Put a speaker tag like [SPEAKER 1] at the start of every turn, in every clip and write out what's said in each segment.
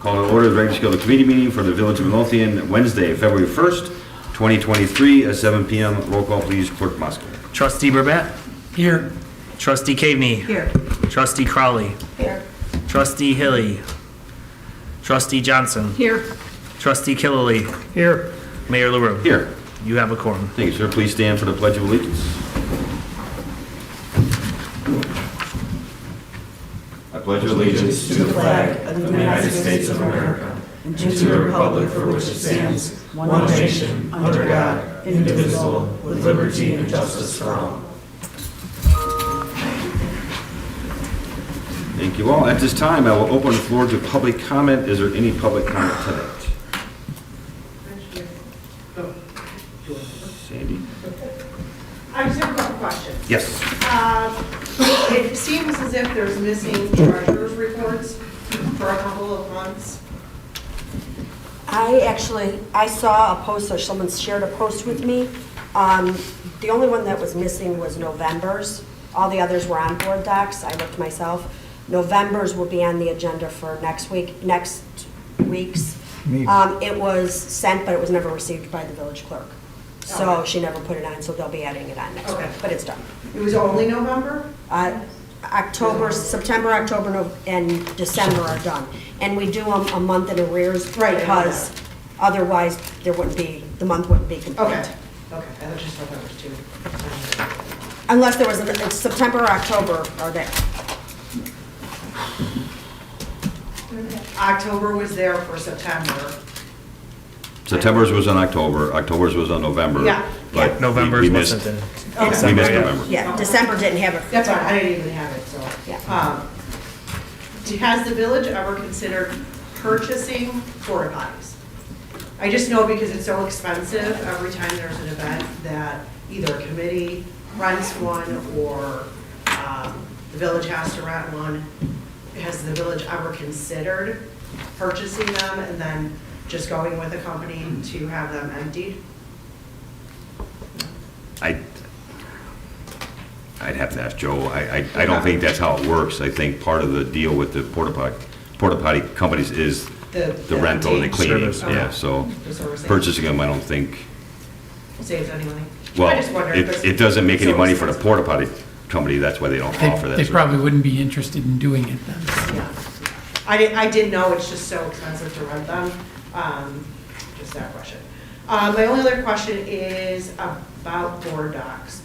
[SPEAKER 1] Call to order the regular scheduled committee meeting for the Village of Midlothian, Wednesday, February 1st, 2023, at 7 p.m. Roll call, please. Clerk Moscow.
[SPEAKER 2] Trustee Burbett?
[SPEAKER 3] Here.
[SPEAKER 2] Trustee Caveney?
[SPEAKER 3] Here.
[SPEAKER 2] Trustee Crowley?
[SPEAKER 3] Here.
[SPEAKER 2] Trustee Hilly? Trustee Johnson?
[SPEAKER 3] Here.
[SPEAKER 2] Trustee Killily?
[SPEAKER 3] Here.
[SPEAKER 2] Mayor LaRue?
[SPEAKER 1] Here.
[SPEAKER 2] You have a quorum.
[SPEAKER 1] Thank you, sir. Please stand for the Pledge of Allegiance. I pledge allegiance
[SPEAKER 4] to the flag of the United States of America and to the republic for which it stands, one nation, under God, indivisible, with liberty and justice for all.
[SPEAKER 1] Thank you all. At this time, I will open the floor to public comment. Is there any public comment tonight? Sandy?
[SPEAKER 5] I just have a couple questions.
[SPEAKER 1] Yes.
[SPEAKER 5] It seems as if there's missing treasurer's reports for a couple of months.
[SPEAKER 6] I saw a post, or someone shared a post with me. The only one that was missing was November's. All the others were on board docs. I looked myself. November's will be on the agenda for next week's. It was sent, but it was never received by the village clerk. So
[SPEAKER 5] Okay.
[SPEAKER 6] she never put it on, so they'll be adding it on next week,
[SPEAKER 5] Okay.
[SPEAKER 6] but it's done.
[SPEAKER 5] It was only November?
[SPEAKER 6] September, October, and December are done. And we do them a month in arrears
[SPEAKER 5] Right, I know
[SPEAKER 6] because otherwise the month wouldn't be complete.
[SPEAKER 5] Okay. Okay, I just thought that was two.
[SPEAKER 6] Unless there was, it's September or October are there.
[SPEAKER 5] October was there for September.
[SPEAKER 1] September's was in October, October's was on November.
[SPEAKER 5] Yeah.
[SPEAKER 1] But
[SPEAKER 2] November's
[SPEAKER 1] we missed,
[SPEAKER 2] wasn't in.
[SPEAKER 1] we missed November.
[SPEAKER 6] Yeah, December didn't have it.
[SPEAKER 5] That's fine, I didn't even have it, so.
[SPEAKER 6] Yeah.
[SPEAKER 5] Has the village ever considered purchasing porta potties? I just know because it's so expensive every time there's an event that either a committee rents one or the village has to rent one. Has the village ever considered purchasing them and then just going with a company to have them emptied?
[SPEAKER 1] I'd have to ask Joe. I don't think that's how it works. I think part of the deal with the porta potty companies is the rental and the cleaning.
[SPEAKER 2] Service.
[SPEAKER 1] Yeah,
[SPEAKER 5] Okay.
[SPEAKER 1] so
[SPEAKER 5] The servicing.
[SPEAKER 1] purchasing them, I don't think,
[SPEAKER 5] Saves any money?
[SPEAKER 1] well,
[SPEAKER 5] I just wondered, 'cause
[SPEAKER 1] it doesn't make any
[SPEAKER 5] so
[SPEAKER 1] money for the
[SPEAKER 5] expensive.
[SPEAKER 1] porta potty company. That's why they don't offer that.
[SPEAKER 3] They
[SPEAKER 1] service.
[SPEAKER 3] probably wouldn't be interested in doing it then.
[SPEAKER 5] Yeah. I did know it's just so expensive to rent them. Just that question. My only other question is about board docs.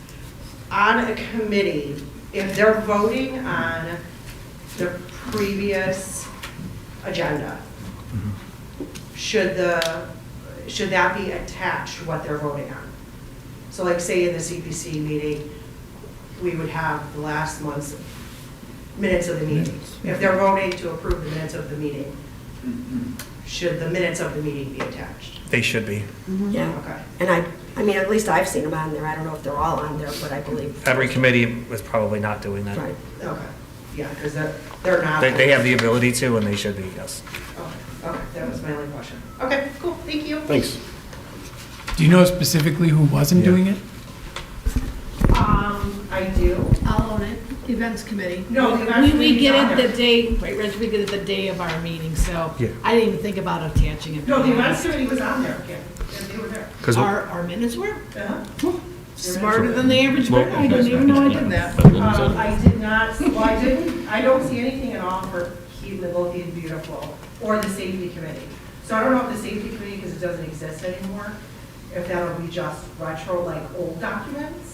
[SPEAKER 5] On a committee, if they're voting on the previous agenda, should that be attached to what they're voting on? So like say in the CPC meeting, we would have the last month's minutes of the meeting. If they're voting to approve the minutes of the meeting, should the minutes of the meeting be attached?
[SPEAKER 2] They should be.
[SPEAKER 6] Yeah.
[SPEAKER 5] Okay.
[SPEAKER 6] And I mean, at least I've seen them on there. I don't know if they're all on there, but I believe.
[SPEAKER 2] Every committee was probably not doing that.
[SPEAKER 6] Right.
[SPEAKER 5] Okay, yeah, because they're not.
[SPEAKER 2] They have the ability to, and they should be, yes.
[SPEAKER 5] Okay, that was my only question. Okay, cool, thank you.
[SPEAKER 1] Thanks.
[SPEAKER 3] Do you know specifically who wasn't
[SPEAKER 2] Yeah.
[SPEAKER 3] doing it?
[SPEAKER 5] I do.
[SPEAKER 4] I'll own it, events committee.
[SPEAKER 5] No, the events
[SPEAKER 4] We
[SPEAKER 5] committee's
[SPEAKER 4] get
[SPEAKER 5] on
[SPEAKER 4] it
[SPEAKER 5] there.
[SPEAKER 4] the day, right, Reg, we get it the day of our meeting, so
[SPEAKER 2] Yeah.
[SPEAKER 4] I didn't even think about attaching it.
[SPEAKER 5] No, the events committee was on there, Kim, and they were there.
[SPEAKER 2] Because
[SPEAKER 4] Our minutes were
[SPEAKER 5] Uh-huh.
[SPEAKER 4] smarter than the average person, I didn't even know I did that.
[SPEAKER 5] I did not, well, I don't see anything at all for Keep Midlothian Beautiful or the safety committee. So I don't know if the safety committee, because it doesn't exist anymore, if that'll be just retro, like old documents.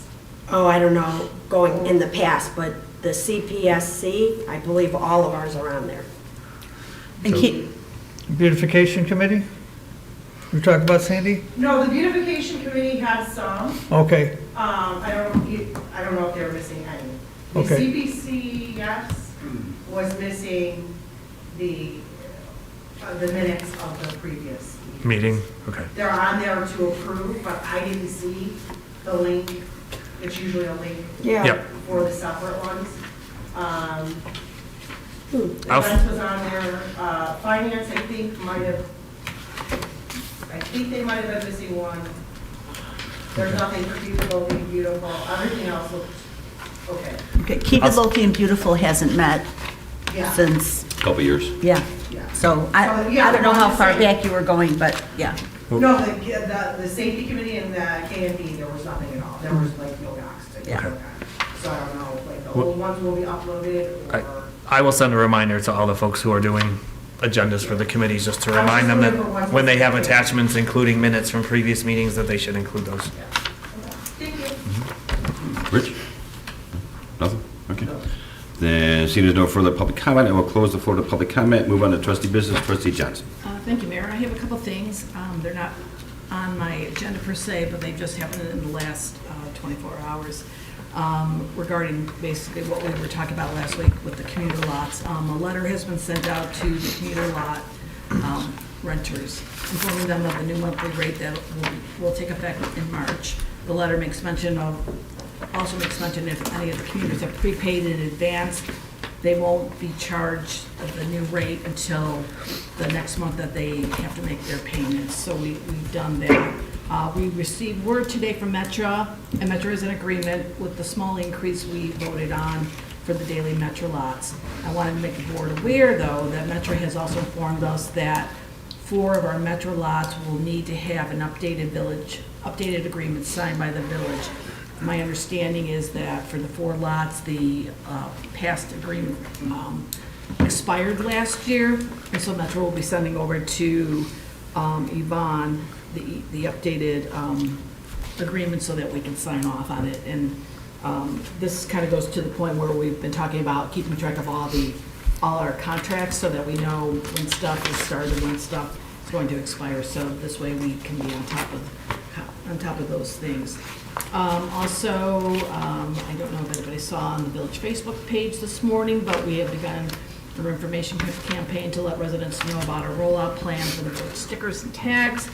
[SPEAKER 6] Oh, I don't know, going in the past, but the CPSC, I believe all of ours are on there.
[SPEAKER 7] And Beautification Committee? We talked about Sandy?
[SPEAKER 5] No, the beautification committee has some.
[SPEAKER 7] Okay,
[SPEAKER 5] I don't know if they were missing any. The
[SPEAKER 7] Okay.
[SPEAKER 5] CPC, yes, was missing the minutes of the previous.
[SPEAKER 2] meeting, okay.
[SPEAKER 5] They're on there to approve, but I didn't see the link. It's usually a link
[SPEAKER 6] Yeah.
[SPEAKER 2] Yep.
[SPEAKER 5] for the separate ones.
[SPEAKER 2] I'll-
[SPEAKER 5] Events was on there, finance, I think they might have been missing one. There's nothing for beautiful, beautiful, everything else looks okay.
[SPEAKER 8] Okay, Keep Midlothian Beautiful hasn't met
[SPEAKER 5] Yeah.
[SPEAKER 8] since,
[SPEAKER 1] Couple years.
[SPEAKER 8] yeah,
[SPEAKER 5] Yeah.
[SPEAKER 4] So I
[SPEAKER 5] Yeah,
[SPEAKER 4] don't know how
[SPEAKER 5] I'm
[SPEAKER 4] far
[SPEAKER 5] just saying.
[SPEAKER 4] back you were going, but yeah.
[SPEAKER 5] No, the safety committee and the KMP, there was nothing at all. There was like no docs to
[SPEAKER 4] Yeah.
[SPEAKER 5] look at. So I don't know, like the old ones will be uploaded or.
[SPEAKER 2] I will send a reminder to all the folks who are doing agendas for the committees, just to remind them that when they have attachments, including minutes from previous meetings, that they should include those.
[SPEAKER 5] Thank you.
[SPEAKER 1] Rich? Nothing? Okay. Then, seeing there's no further public comment, I will close the floor to public comment, move on to trustee business, trustee Johnson.
[SPEAKER 8] Thank you, Mayor. I have a couple things. They're not on my agenda per se, but they've just happened in the last 24 hours regarding basically what we were talking about last week with the commuter lots. A letter has been sent out to the commuter lot renters, informing them of the new monthly rate that will take effect in March. The letter also makes mention if any of the commuters have prepaid in advance, they won't be charged the new rate until the next month that they have to make their payments. So we've done that. We received word today from Metra, and Metra is in agreement with the small increase we voted on for the daily Metra lots. I wanted to make the board aware, though, that Metra has also informed us that 4 of our Metra lots will need to have an updated agreement signed by the village. My understanding is that for the 4 lots, the past agreement expired last year, and so Metro will be sending over to Yvonne the updated agreement so that we can sign off on it. And this kind of goes to the point where we've been talking about keeping track of all our contracts so that we know when stuff is started, when stuff is going to expire. So this way we can be on top of those things. Also, I don't know if anybody saw on the village Facebook page this morning, but we have begun our information campaign to let residents know about our rollout plan for the village stickers and tags.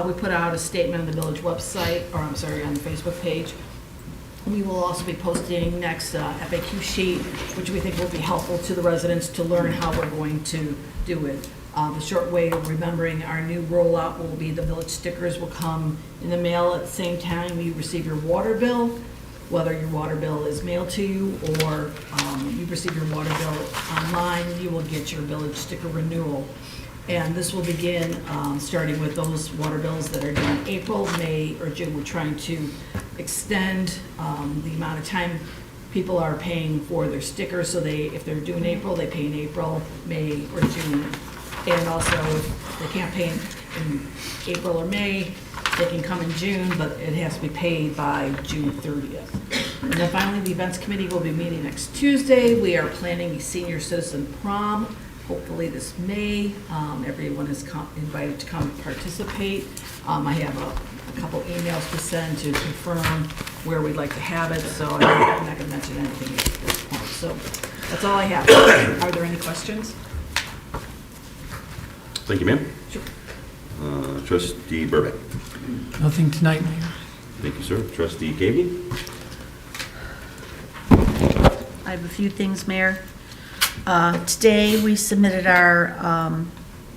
[SPEAKER 8] We put out a statement on the village website, on the Facebook page. We will also be posting next FAQ sheet, which we think will be helpful to the residents to learn how we're going to do it. The short way of remembering our new rollout will be the village stickers will come in the mail at the same time you receive your water bill, whether your water bill is mailed to you or you receive your water bill online, you will get your village sticker renewal. And this will begin starting with those water bills that are due in April, May, or June. We're trying to extend the amount of time people are paying for their stickers, so if they're due in April, they pay in April, May, or June. And also, if they can't pay in April or May, they can come in June, but it has to be paid by June 30th. And then finally, the events committee will be meeting next Tuesday. We are planning a senior citizen prom, hopefully this May. Everyone is invited to come participate. I have a couple emails to send to confirm where we'd like to have it, so I'm not going to mention anything at this point. So that's all I have. Are there any questions?
[SPEAKER 1] Thank you, ma'am.
[SPEAKER 8] Sure.
[SPEAKER 1] Trustee Burbank.
[SPEAKER 3] Nothing tonight, Mayor.
[SPEAKER 1] Thank you, sir. Trustee Kavy.
[SPEAKER 4] I have a few things, Mayor. Today, we submitted our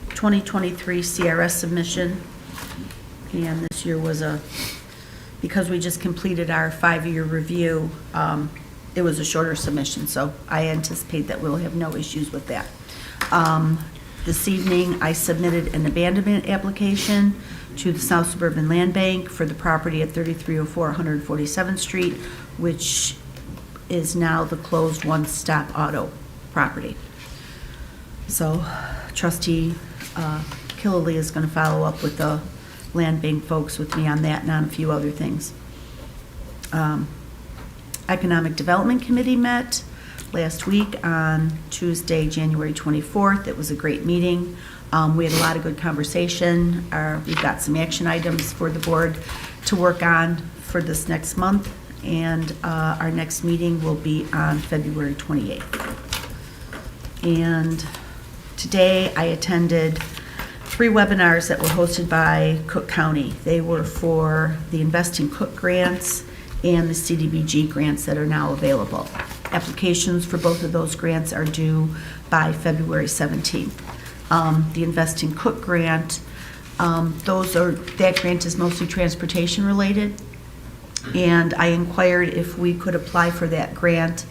[SPEAKER 4] 2023 CRS submission, and this year was because we just completed our 5-year review, it was a shorter submission, so I anticipate that we'll have no issues with that. This evening, I submitted an abandonment application to the South Suburban Land Bank for the property at 3304 147th Street, which is now the closed one-stop auto property. So trustee Killelea is going to follow up with the land bank folks with me on that and on a few other things. Economic Development Committee met last week on Tuesday, January 24th. It was a great meeting. We had a lot of good conversation. We've got some action items for the board to work on for this next month, and our next meeting will be on February 28th. And today I attended 3 webinars that were hosted by Cook County. They were for the Invest in Cook grants and the CDBG grants that are now available. Applications for both of those grants are due by February 17th. The Invest in Cook grant, that grant is mostly transportation related, and I inquired if we could apply for that grant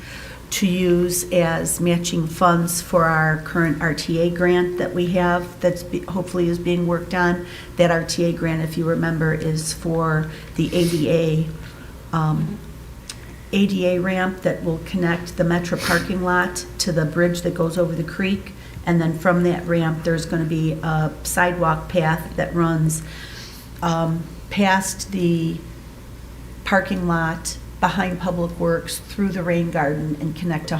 [SPEAKER 4] to use as matching funds for our current RTA grant that we have that's hopefully is being worked on. That RTA grant, if you remember, is for the ADA ramp that will connect the Metro parking lot to the bridge that goes over the creek. And then from that ramp, there's going to be a sidewalk path that runs past the parking lot, behind Public Works, through the rain garden, and connect to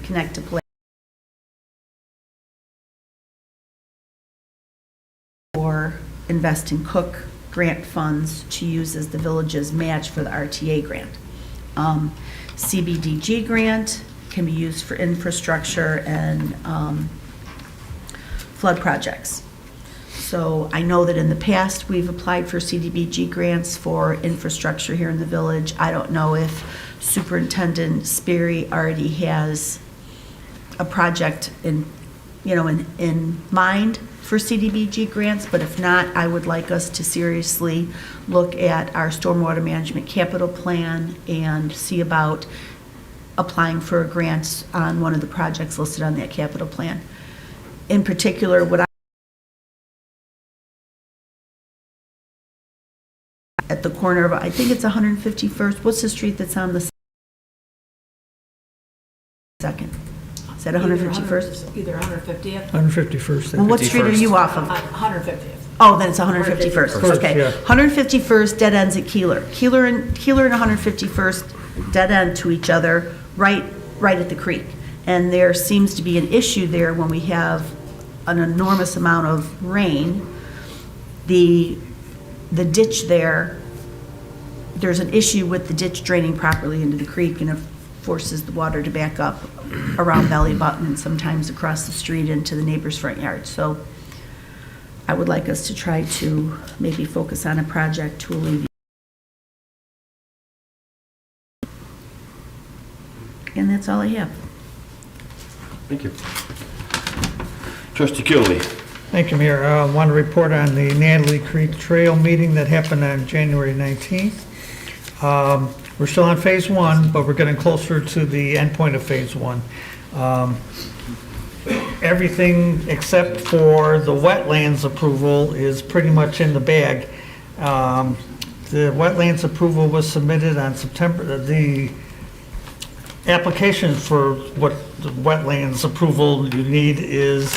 [SPEAKER 4] connect to Play. Or invest in Cook grant funds to use as the village's match for the RTA grant. CBDG grant can be used for infrastructure and flood projects. So I know that in the past, we've applied for CDBG grants for infrastructure here in the village. I don't know if Superintendent Sperry already has a project in mind for CDBG grants, but if not, I would like us to seriously look at our stormwater management capital plan and see about applying for a grant on one of the projects listed on that capital plan. In particular, what at the corner of, I think it's 151st, what's the street that's on the second? Is that 151st?
[SPEAKER 8] Either 150th.
[SPEAKER 7] 151st.
[SPEAKER 4] Well, what street are you off of?
[SPEAKER 8] 150th.
[SPEAKER 4] Oh, then it's 151st,
[SPEAKER 7] First,
[SPEAKER 4] okay.
[SPEAKER 7] yeah.
[SPEAKER 4] 151st dead ends at Keeler. Keeler and 151st dead end to each other, right at the creek. And there seems to be an issue there when we have an enormous amount of rain. The ditch there's an issue with the ditch draining properly into the creek, and it forces the water to back up around Valley Button and sometimes across the street into the neighbor's front yard. So I would like us to try to maybe focus on a project to alleviate. And that's all I have.
[SPEAKER 1] Thank you. Trustee Kilby.
[SPEAKER 7] Thank you, Mayor. I want to report on the Natalie Creek Trail meeting that happened on January 19th. We're still on phase one, but we're getting closer to the end point of phase one. Everything except for the wetlands approval is pretty much in the bag. The wetlands approval was submitted on September, the application for what the wetlands approval you need is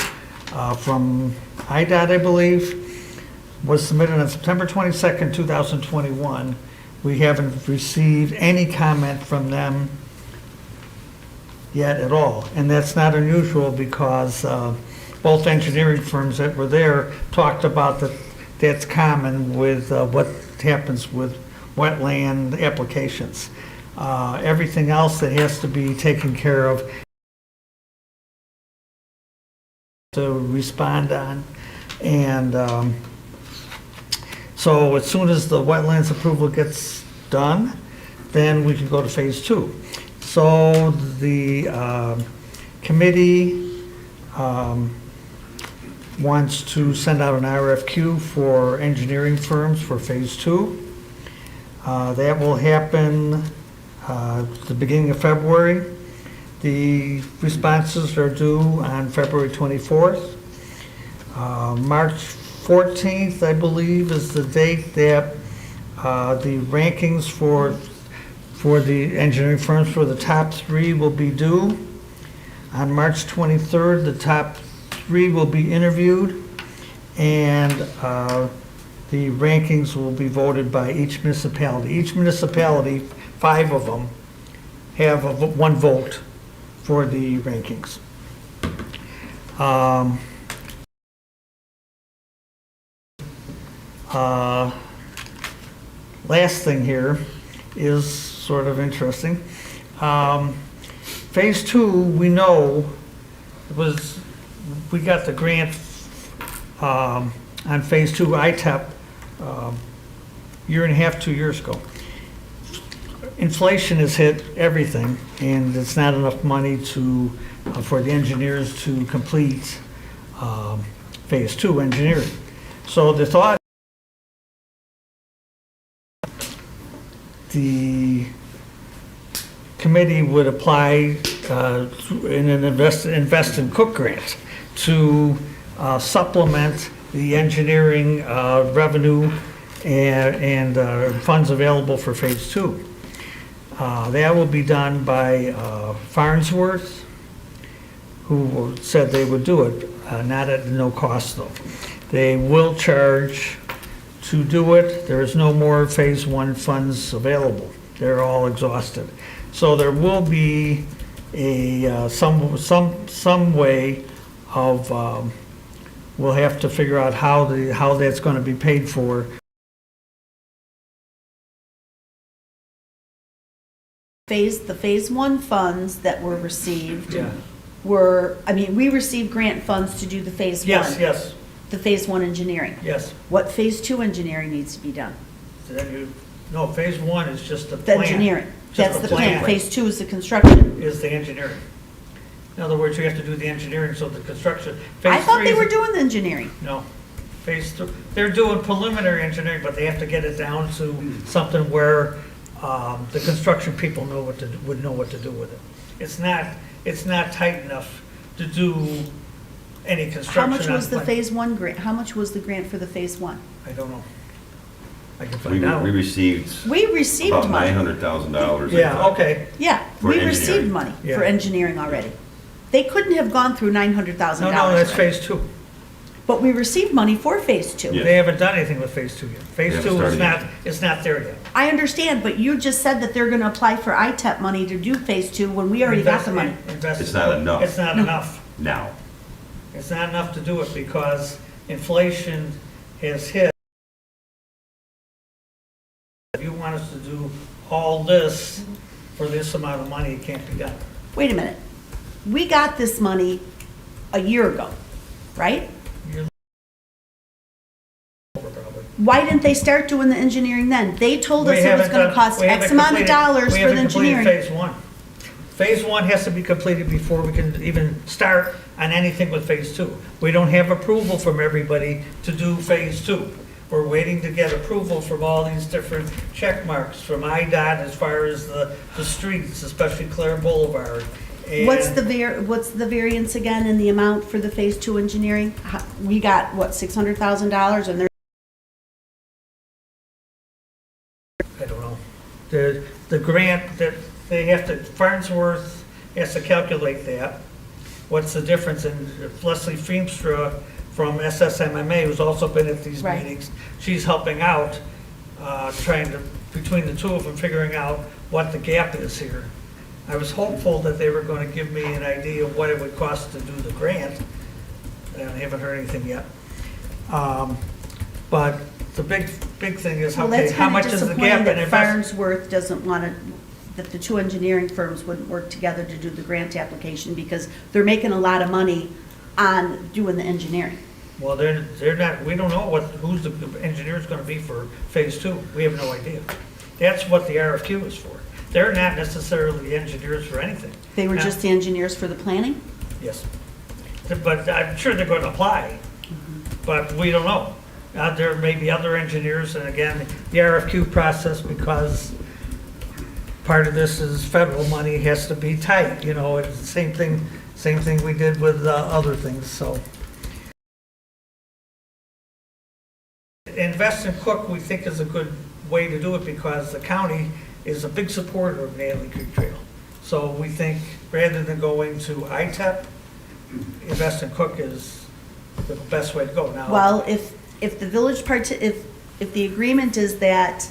[SPEAKER 7] from IDOT, I believe, was submitted on September 22nd, 2021. We haven't received any comment from them yet at all. And that's not unusual because both engineering firms that were there talked about that that's common with what happens with wetland applications. Everything else that has to be taken care of to respond on. And so as soon as the wetlands approval gets done, then we can go to phase two. So the committee wants to send out an RFQ for engineering firms for phase two. That will happen the beginning of February. The responses are due on February 24th. March 14th, I believe, is the date that the rankings for the engineering firms for the top three will be due. On March 23rd, the top three will be interviewed, and the rankings will be voted by each municipality. Each municipality, 5 of them, have one vote for the rankings. Last thing here is sort of interesting. Phase two, we know, we got the grant on phase two ITEP year and a half, 2 years ago. Inflation has hit everything, and it's not enough money for the engineers to complete phase two engineering. So the thought, committee would apply in an invest in Cook grant to supplement the engineering revenue and funds available for Phase 2. That will be done by Farnsworth, who said they would do it, not at no cost though. They will charge to do it. There is no more Phase 1 funds available. They're all exhausted. So there will be some way of, we'll have to figure out how that's going to be paid for.
[SPEAKER 4] The Phase 1 funds that were received
[SPEAKER 7] Yeah.
[SPEAKER 4] we received grant funds to do the Phase 1.
[SPEAKER 7] Yes,
[SPEAKER 4] The Phase 1 engineering.
[SPEAKER 7] yes.
[SPEAKER 4] What Phase 2 engineering needs to be done?
[SPEAKER 7] No, Phase 1 is just the
[SPEAKER 4] The
[SPEAKER 7] plan.
[SPEAKER 4] engineering.
[SPEAKER 7] Just
[SPEAKER 4] That's the plan. Phase 2 is the construction.
[SPEAKER 7] Is the engineering. In other words, you have to do the engineering, so the construction.
[SPEAKER 4] I
[SPEAKER 7] Phase
[SPEAKER 4] thought
[SPEAKER 7] 3
[SPEAKER 4] they
[SPEAKER 7] is-
[SPEAKER 4] were doing the engineering.
[SPEAKER 7] No. Phase 3, they're doing preliminary engineering, but they have to get it down to something where the construction people would know what to do with it. It's not tight enough to do any
[SPEAKER 4] How
[SPEAKER 7] construction.
[SPEAKER 4] much was
[SPEAKER 7] on
[SPEAKER 4] the
[SPEAKER 7] plan.
[SPEAKER 4] Phase 1 grant? How much was the grant for the Phase 1?
[SPEAKER 7] I don't know. I can
[SPEAKER 1] We
[SPEAKER 7] find out.
[SPEAKER 1] we received
[SPEAKER 4] We received
[SPEAKER 1] about
[SPEAKER 4] money.
[SPEAKER 1] $900,000.
[SPEAKER 7] Yeah, okay.
[SPEAKER 4] Yeah,
[SPEAKER 1] For
[SPEAKER 4] we
[SPEAKER 1] engineering.
[SPEAKER 4] received money
[SPEAKER 7] Yeah.
[SPEAKER 4] for engineering already. They couldn't have gone through $900,000.
[SPEAKER 7] No, that's
[SPEAKER 4] right?
[SPEAKER 7] Phase 2.
[SPEAKER 4] But we received money for Phase 2.
[SPEAKER 1] Yeah.
[SPEAKER 7] They haven't done anything with Phase 2 yet. Phase
[SPEAKER 1] They
[SPEAKER 7] 2
[SPEAKER 1] haven't
[SPEAKER 7] is
[SPEAKER 1] started
[SPEAKER 7] not, it's not there yet.
[SPEAKER 4] I understand, but you just said that they're gonna apply for ITEP money to do Phase 2 when we already got the money.
[SPEAKER 1] It's not enough.
[SPEAKER 7] It's not enough.
[SPEAKER 1] Now.
[SPEAKER 7] It's not enough to do it because inflation has hit. If you want us to do all this for this amount of money, it can't be done.
[SPEAKER 4] Wait a minute. We got this money a year ago, right?
[SPEAKER 7] Over probably.
[SPEAKER 4] Why didn't they start doing the engineering then? They told us
[SPEAKER 7] We
[SPEAKER 4] it was
[SPEAKER 7] haven't
[SPEAKER 4] gonna
[SPEAKER 7] done-
[SPEAKER 4] cost
[SPEAKER 7] we
[SPEAKER 4] X
[SPEAKER 7] haven't
[SPEAKER 4] amount of
[SPEAKER 7] completed-
[SPEAKER 4] dollars
[SPEAKER 7] we
[SPEAKER 4] for the
[SPEAKER 7] haven't completed
[SPEAKER 4] engineering.
[SPEAKER 7] Phase 1. Phase 1 has to be completed before we can even start on anything with Phase 2. We don't have approval from everybody to do Phase 2. We're waiting to get approval from all these different check marks, from IDOT as far as the streets, especially Claire Boulevard. And
[SPEAKER 4] What's the variance again in the amount for the Phase 2 engineering? We got, what, $600,000 and they're
[SPEAKER 7] I don't know. The grant, that they have to, Farnsworth has to calculate that. What's the difference? And Leslie Feenstra from SSMMA, who's also been at these
[SPEAKER 4] Right.
[SPEAKER 7] meetings, she's helping out, trying to, between the two of them, figuring out what the gap is here. I was hopeful that they were going to give me an idea of what it would cost to do the grant. And I haven't heard anything yet. But the big thing is,
[SPEAKER 4] Well,
[SPEAKER 7] okay,
[SPEAKER 4] that's
[SPEAKER 7] how
[SPEAKER 4] kind
[SPEAKER 7] much
[SPEAKER 4] of
[SPEAKER 7] is the
[SPEAKER 4] disappointing
[SPEAKER 7] gap in
[SPEAKER 4] that
[SPEAKER 7] investment?
[SPEAKER 4] Farnsworth doesn't want to, that the two engineering firms wouldn't work together to do the grant application because they're making a lot of money on doing the engineering.
[SPEAKER 7] Well, they're not, we don't know who's the engineer's gonna be for Phase 2. We have no idea. That's what the RFQ is for. They're not necessarily engineers for anything.
[SPEAKER 4] They were just the engineers for the planning?
[SPEAKER 7] Yes. But I'm sure they're gonna apply, but we don't know. There may be other engineers, and again, the RFQ process, because part of this is federal money, has to be tight, you know, it's the same thing we did with other things, so. Invest in Cook, we think is a good way to do it because the county is a big supporter of Natalie Creek Trail. So we think rather than going to ITEP, Invest in Cook is the best way to go now.
[SPEAKER 4] Well, if the village if the agreement is that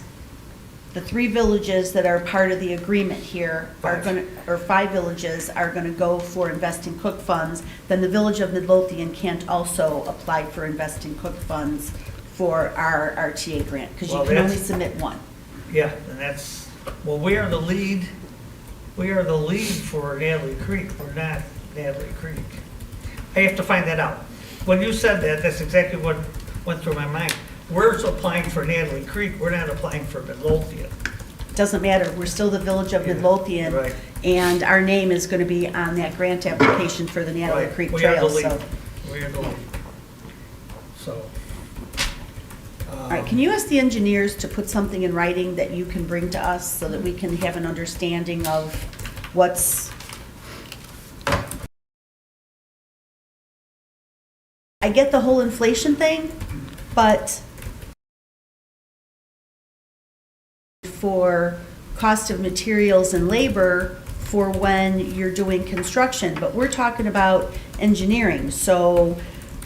[SPEAKER 4] the 3 villages that are part of the agreement here are gonna, or 5 villages are gonna go for Invest in Cook funds, then the village of Midlothian can't also apply for Invest in Cook funds for our RTA grant, because you
[SPEAKER 7] Well,
[SPEAKER 4] can only
[SPEAKER 7] that's-
[SPEAKER 4] submit one.
[SPEAKER 7] Yeah, and that's, well, we are the lead for Natalie Creek, we're not Natalie Creek. I have to find that out. When you said that, that's exactly what went through my mind. We're applying for Natalie Creek, we're not applying for Midlothian.
[SPEAKER 4] Doesn't matter, we're still the village of
[SPEAKER 7] Yeah,
[SPEAKER 4] Midlothian,
[SPEAKER 7] right.
[SPEAKER 4] and our name is gonna be on that grant application for the Natalie
[SPEAKER 7] Right,
[SPEAKER 4] Creek
[SPEAKER 7] we are the
[SPEAKER 4] Trail,
[SPEAKER 7] lead.
[SPEAKER 4] so.
[SPEAKER 7] We are the lead. So.
[SPEAKER 4] All right, can you ask the engineers to put something in writing that you can bring to us so that we can have an understanding of I get the whole inflation thing, but for cost of materials and labor for when you're doing construction, but we're talking about engineering. So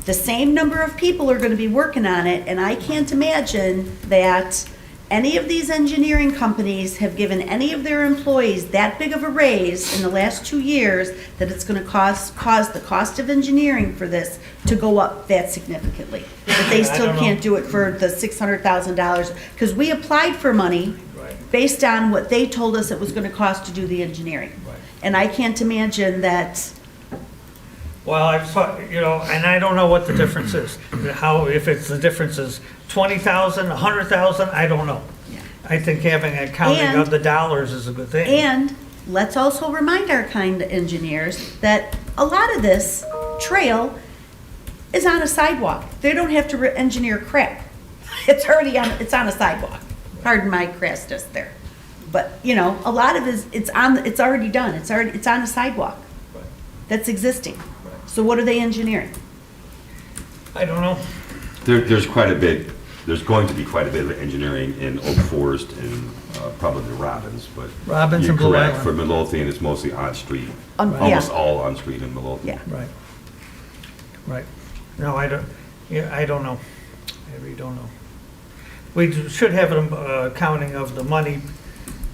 [SPEAKER 4] the same number of people are going to be working on it, and I can't imagine that any of these engineering companies have given any of their employees that big of a raise in the last 2 years that it's going to cause the cost of engineering for this to go up that significantly. But they still can't do it for the $600,000, because we applied for money based on what they told us it was going to cost to do the engineering. And I can't imagine that.
[SPEAKER 7] Well, I've thought, and I don't know what the difference is. If it's the difference is 20,000, 100,000, I don't know.
[SPEAKER 4] Yeah.
[SPEAKER 7] I think having a counting of the dollars is a good thing.
[SPEAKER 4] And let's also remind our kind engineers that a lot of this trail is on a sidewalk. They don't have to engineer crap. It's on a sidewalk. Pardon my crassness there. But, a lot of it's already done. It's on a sidewalk that's existing. So what are they engineering?
[SPEAKER 7] I don't know.
[SPEAKER 1] There's quite a bit, there's going to be quite a bit of engineering in Oak Forest and probably Robbins, but.
[SPEAKER 7] Robbins
[SPEAKER 1] you're
[SPEAKER 7] and Blue
[SPEAKER 1] correct.
[SPEAKER 7] Island.
[SPEAKER 1] For Midlothian, it's mostly on-street.
[SPEAKER 4] Yeah.
[SPEAKER 1] Almost all on-street in Midlothian.
[SPEAKER 4] Yeah.
[SPEAKER 7] Right. No, I don't know. I really don't know. We should have a counting of the money,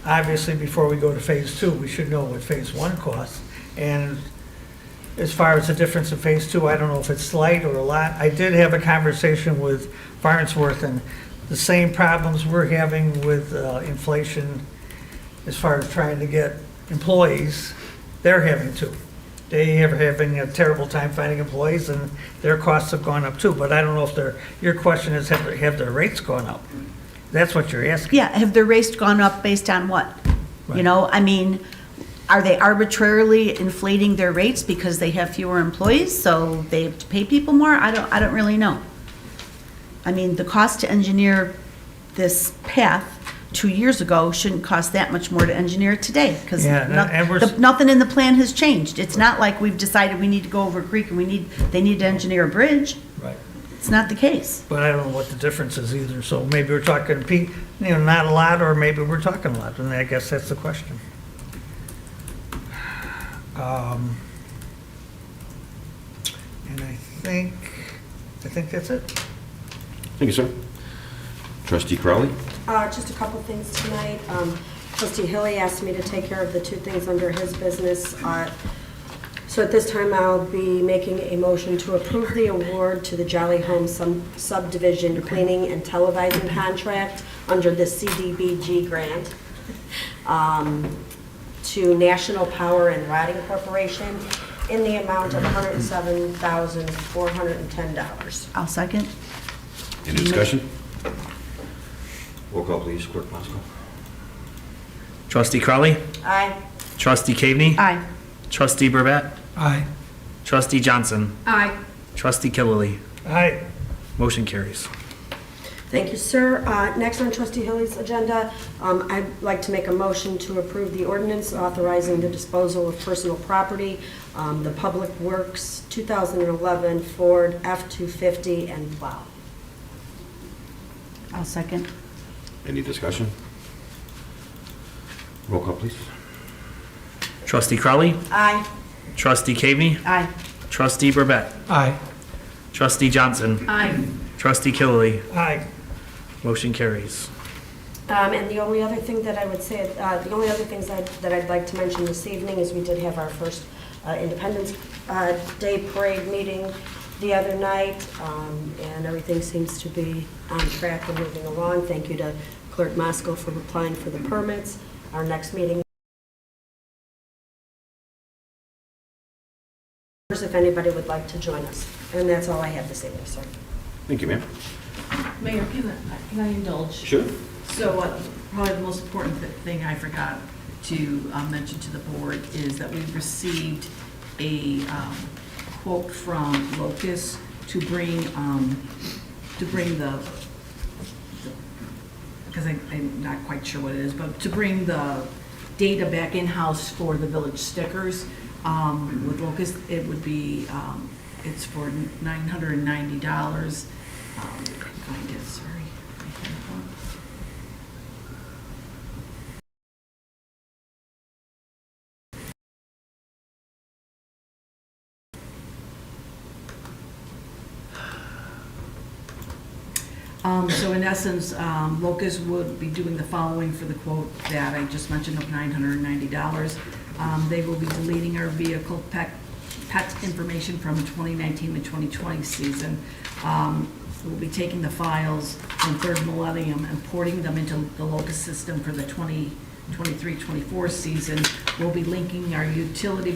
[SPEAKER 7] obviously, before we go to phase 2. We should know what phase 1 costs. And as far as the difference in phase 2, I don't know if it's slight or a lot. I did have a conversation with Farnsworth, and the same problems we're having with inflation as far as trying to get employees, they're having too. They are having a terrible time finding employees, and their costs have gone up too. But I don't know if your question is, have their rates gone up? That's what you're asking.
[SPEAKER 4] Yeah, have their rates gone up based on what?
[SPEAKER 7] Right.
[SPEAKER 4] Are they arbitrarily inflating their rates because they have fewer employees, so they have to pay people more? I don't really know. The cost to engineer this path 2 years ago shouldn't cost that much more to engineer it today, because nothing in the plan has changed. It's not like we've decided we need to go over a creek and they need to engineer a bridge.
[SPEAKER 7] Right.
[SPEAKER 4] It's not the case.
[SPEAKER 7] But I don't know what the difference is either. So maybe we're talking, not a lot, or maybe we're talking a lot. And I guess that's the question. And I think that's it.
[SPEAKER 1] Thank you, sir. Trustee Crowley?
[SPEAKER 6] Just a couple things tonight. Trustee Hilly asked me to take care of the 2 things under his business. So at this time, I'll be making a motion to approve the award to the Jolly Home Subdivision Cleaning and Televising Contract under the CDBG grant to National Power and Rotting Corporation in the amount of $107,410.
[SPEAKER 4] I'll second.
[SPEAKER 1] Any discussion? Roll call, please, Clerk Moscow.
[SPEAKER 2] Trustee Crowley,
[SPEAKER 6] Aye.
[SPEAKER 2] Trustee Caveney,
[SPEAKER 4] Aye.
[SPEAKER 2] Trustee Burbett,
[SPEAKER 3] Aye.
[SPEAKER 2] Trustee Johnson,
[SPEAKER 8] Aye.
[SPEAKER 2] Trustee Killily.
[SPEAKER 7] Aye.
[SPEAKER 2] Motion carries.
[SPEAKER 6] Thank you, sir. Next on Trustee Hilly's agenda, I'd like to make a motion to approve the ordinance authorizing the disposal of personal property, the Public Works 2011 Ford F-250 and plow.
[SPEAKER 4] I'll second.
[SPEAKER 1] Any discussion? Roll call, please.
[SPEAKER 2] Trustee Crowley,
[SPEAKER 6] Aye.
[SPEAKER 2] Trustee Caveney,
[SPEAKER 4] Aye.
[SPEAKER 2] Trustee Burbett,
[SPEAKER 3] Aye.
[SPEAKER 2] Trustee Johnson,
[SPEAKER 8] Aye.
[SPEAKER 2] Trustee Killily.
[SPEAKER 7] Aye.
[SPEAKER 2] Motion carries.
[SPEAKER 6] And the only other thing that I would say, the only other things that I'd like to mention this evening is we did have our first Independence Day Parade meeting the other night, and everything seems to be on track and moving along. Thank you to Clerk Moscow for applying for the permits. Our next meeting, if anybody would like to join us. And that's all I have this evening, sir.
[SPEAKER 1] Thank you, ma'am.
[SPEAKER 8] Mayor, can I indulge?
[SPEAKER 1] Sure.
[SPEAKER 8] So probably the most important thing I forgot to mention to the board is that we received a quote from Locust to bring the because I'm not quite sure what it is, but to bring the data back in-house for the village stickers. With Locust, it would be, it's for $990. Find it, sorry. So in essence, Locust would be doing the following for the quote that I just mentioned of $990. They will be deleting our vehicle pet information from 2019 to 2020 season. We'll be taking the files from Third Millennium and porting them into the Locust system for the 2023-24 season. We'll be linking our utility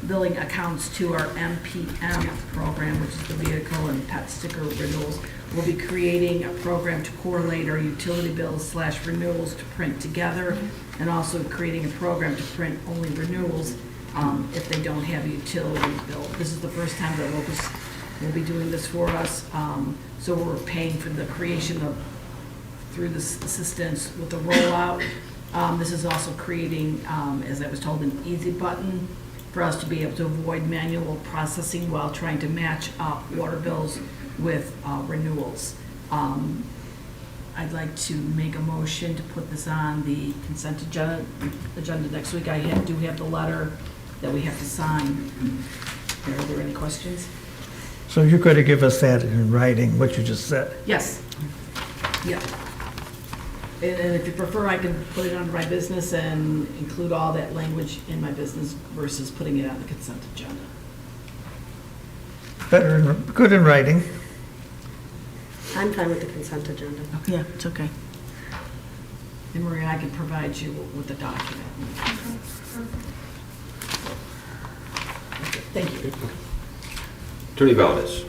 [SPEAKER 8] billing accounts to our MPM program, which is the vehicle and pet sticker renewals. We'll be creating a program to correlate our utility bills / renewals to print together, and also creating a program to print only renewals if they don't have a utility bill. This is the first time that Locust will be doing this for us, so we're paying for the creation of, through this assistance with the rollout. This is also creating, as I was told, an easy button for us to be able to avoid manual processing while trying to match up water bills with renewals. I'd like to make a motion to put this on the consent agenda next week. I do have the letter that we have to sign. Are there any questions?
[SPEAKER 7] So you're going to give us that in writing, what you just said?
[SPEAKER 8] Yes. Yeah. And if you prefer, I can put it under my business and include all that language in my business versus putting it on the consent agenda.
[SPEAKER 7] Better, good in writing.
[SPEAKER 6] I'm fine with the consent agenda.
[SPEAKER 4] Yeah, it's okay.
[SPEAKER 8] And Maria, I can provide you with the document. Thank you.
[SPEAKER 1] Attorney Valdez.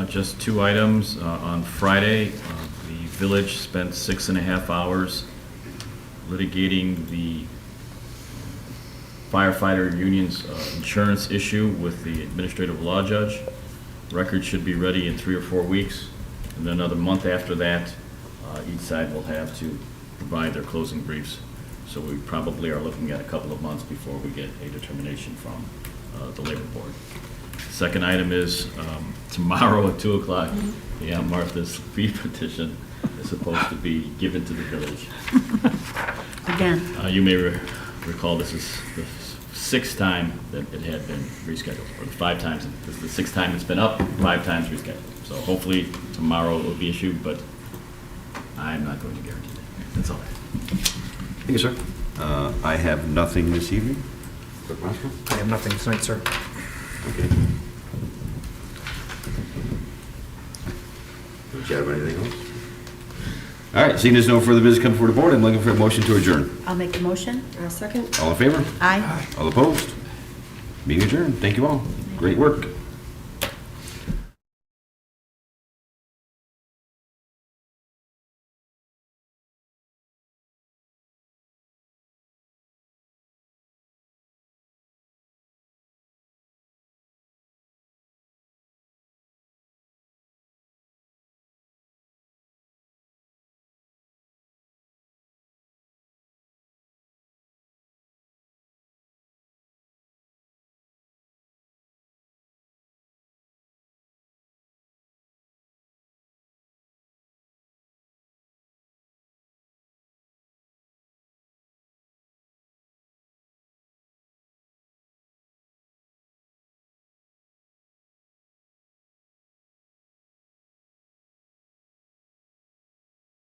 [SPEAKER 9] Just two items. On Friday, the village spent 6.5 hours litigating the firefighter union's insurance issue with the administrative law judge. Record should be ready in 3 or 4 weeks, and then another month after that, each side will have to provide their closing briefs. So we probably are looking at a couple of months before we get a determination from the labor board. Second item is tomorrow at 2 o'clock, the Aunt Martha's fee petition is supposed to be given to the village.
[SPEAKER 4] Again,
[SPEAKER 9] You may recall this is the 6th time that it had been rescheduled, or the 5 times. This is the 6th time it's been up, 5 times rescheduled. So hopefully tomorrow it will be issued, but I'm not going to guarantee that. That's all I have.
[SPEAKER 1] Thank you, sir. I have nothing this evening. Clerk Marshall?
[SPEAKER 2] I have nothing tonight, sir.
[SPEAKER 1] Okay. Don't you have anything else? All right, seeing there's no further business coming before the board, I'm looking for a motion to adjourn.
[SPEAKER 4] I'll make the motion.
[SPEAKER 6] Second?
[SPEAKER 1] All in favor?
[SPEAKER 4] Aye.
[SPEAKER 1] All opposed? Meeting adjourned. Thank you all. Great work.